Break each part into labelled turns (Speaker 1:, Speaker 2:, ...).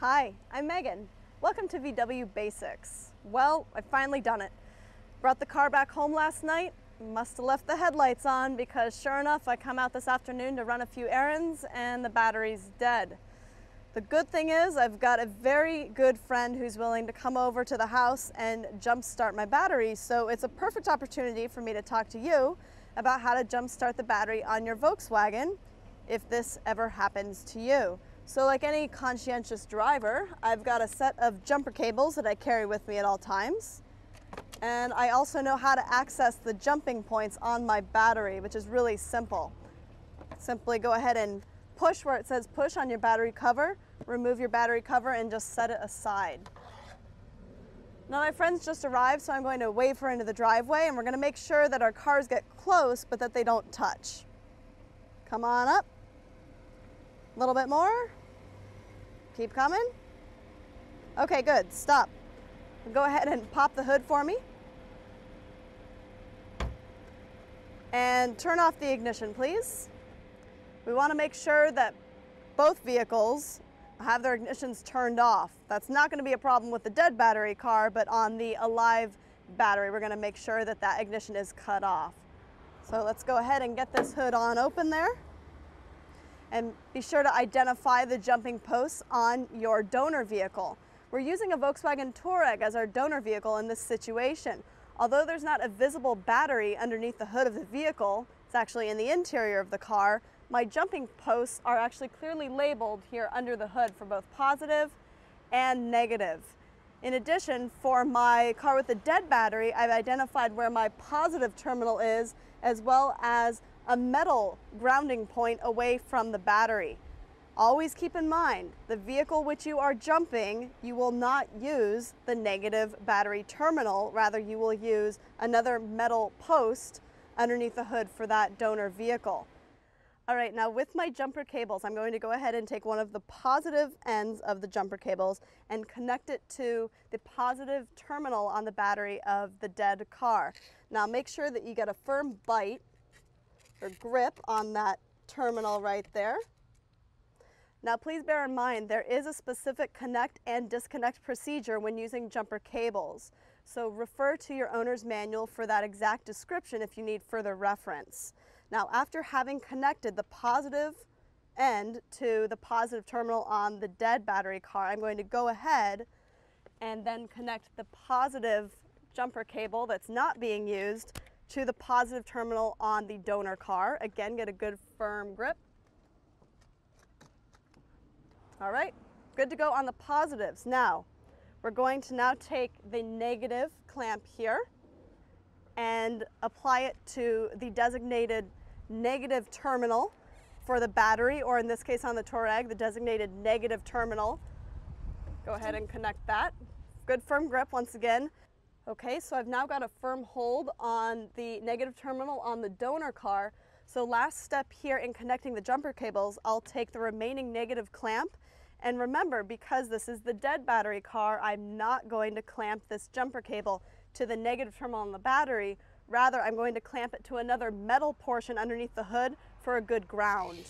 Speaker 1: Hi, I'm Megan. Welcome to VW Basics. Well, I've finally done it. Brought the car back home last night. Must have left the headlights on because sure enough, I come out this afternoon to run a few errands and the battery's dead. The good thing is I've got a very good friend who's willing to come over to the house and jumpstart my battery, so it's a perfect opportunity for me to talk to you about how to jumpstart the battery on your Volkswagen if this ever happens to you. So like any conscientious driver, I've got a set of jumper cables that I carry with me at all times. And I also know how to access the jumping points on my battery, which is really simple. Simply go ahead and push where it says push on your battery cover, remove your battery cover and just set it aside. Now my friend's just arrived, so I'm going to wave her into the driveway and we're going to make sure that our cars get close but that they don't touch. Come on up. A little bit more. Keep coming. Okay, good. Stop. Go ahead and pop the hood for me. And turn off the ignition, please. We want to make sure that both vehicles have their ignitions turned off. That's not going to be a problem with the dead battery car, but on the alive battery, we're going to make sure that that ignition is cut off. So let's go ahead and get this hood on open there. And be sure to identify the jumping posts on your donor vehicle. We're using a Volkswagen Touareg as our donor vehicle in this situation. Although there's not a visible battery underneath the hood of the vehicle, it's actually in the interior of the car, my jumping posts are actually clearly labeled here under the hood for both positive and negative. In addition, for my car with the dead battery, I've identified where my positive terminal is, as well as a metal grounding point away from the battery. Always keep in mind, the vehicle which you are jumping, you will not use the negative battery terminal, rather you will use another metal post underneath the hood for that donor vehicle. All right, now with my jumper cables, I'm going to go ahead and take one of the positive ends of the jumper cables and connect it to the positive terminal on the battery of the dead car. Now make sure that you get a firm bite or grip on that terminal right there. Now please bear in mind there is a specific connect and disconnect procedure when using jumper cables. So refer to your owner's manual for that exact description if you need further reference. Now after having connected the positive end to the positive terminal on the dead battery car, I'm going to go ahead and then connect the positive jumper cable that's not being used to the positive terminal on the donor car. Again, get a good firm grip. All right, good to go on the positives. Now, we're going to now take the negative clamp here and apply it to the designated negative terminal for the battery, or in this case on the Touareg, the designated negative terminal. Go ahead and connect that. Good firm grip once again. Okay, so I've now got a firm hold on the negative terminal on the donor car. So last step here in connecting the jumper cables, I'll take the remaining negative clamp. And remember, because this is the dead battery car, I'm not going to clamp this jumper cable to the negative terminal on the battery. Rather, I'm going to clamp it to another metal portion underneath the hood for a good ground.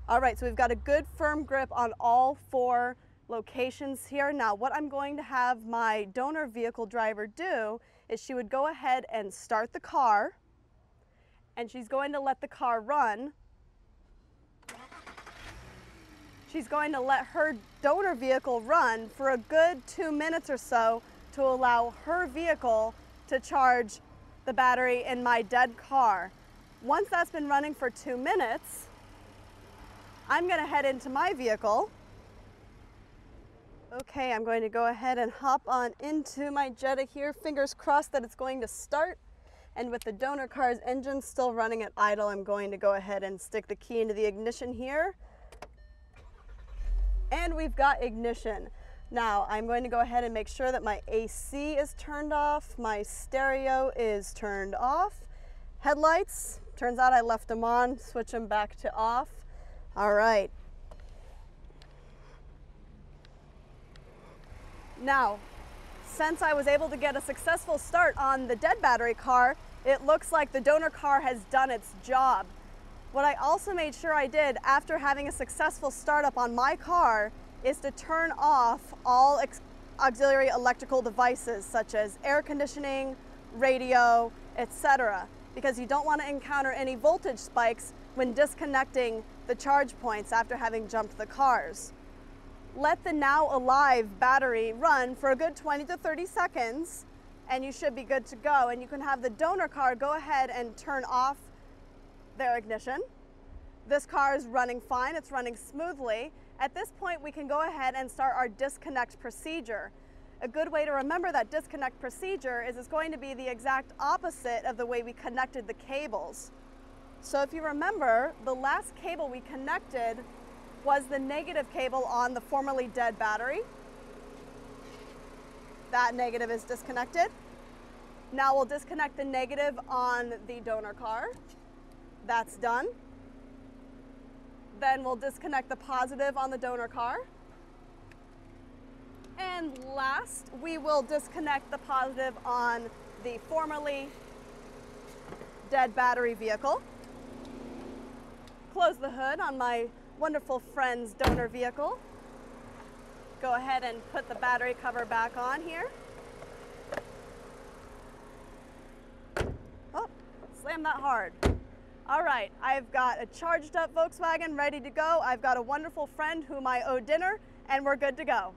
Speaker 1: All right, so we've got a good firm grip on all four locations here. Now what I'm going to have my donor vehicle driver do is she would go ahead and start the car, and she's going to let the car run. She's going to let her donor vehicle run for a good 2 minutes or so to allow her vehicle to charge the battery in my dead car. Once that's been running for 2 minutes, I'm going to head into my vehicle. Okay, I'm going to go ahead and hop on into my Jetta here. Fingers crossed that it's going to start. And with the donor car's engine still running at idle, I'm going to go ahead and stick the key into the ignition here. And we've got ignition. Now I'm going to go ahead and make sure that my AC is turned off, my stereo is turned off. Headlights, turns out I left them on, switch them back to off. All right. Now, since I was able to get a successful start on the dead battery car, it looks like the donor car has done its job. What I also made sure I did after having a successful startup on my car is to turn off all auxiliary electrical devices such as air conditioning, radio, etc., because you don't want to encounter any voltage spikes when disconnecting the charge points after having jumped the cars. Let the now alive battery run for a good 20 to 30 seconds and you should be good to go. And you can have the donor car go ahead and turn off their ignition. This car is running fine, it's running smoothly. At this point, we can go ahead and start our disconnect procedure. A good way to remember that disconnect procedure is it's going to be the exact opposite of the way we connected the cables. So if you remember, the last cable we connected was the negative cable on the formerly dead battery. That negative is disconnected. Now we'll disconnect the negative on the donor car. That's done. Then we'll disconnect the positive on the donor car. And last, we will disconnect the positive on the formerly dead battery vehicle. Close the hood on my wonderful friend's donor vehicle. Go ahead and put the battery cover back on here. Oh, slam that hard. All right, I've got a charged up Volkswagen ready to go. I've got a wonderful friend whom I owe dinner, and we're good to go.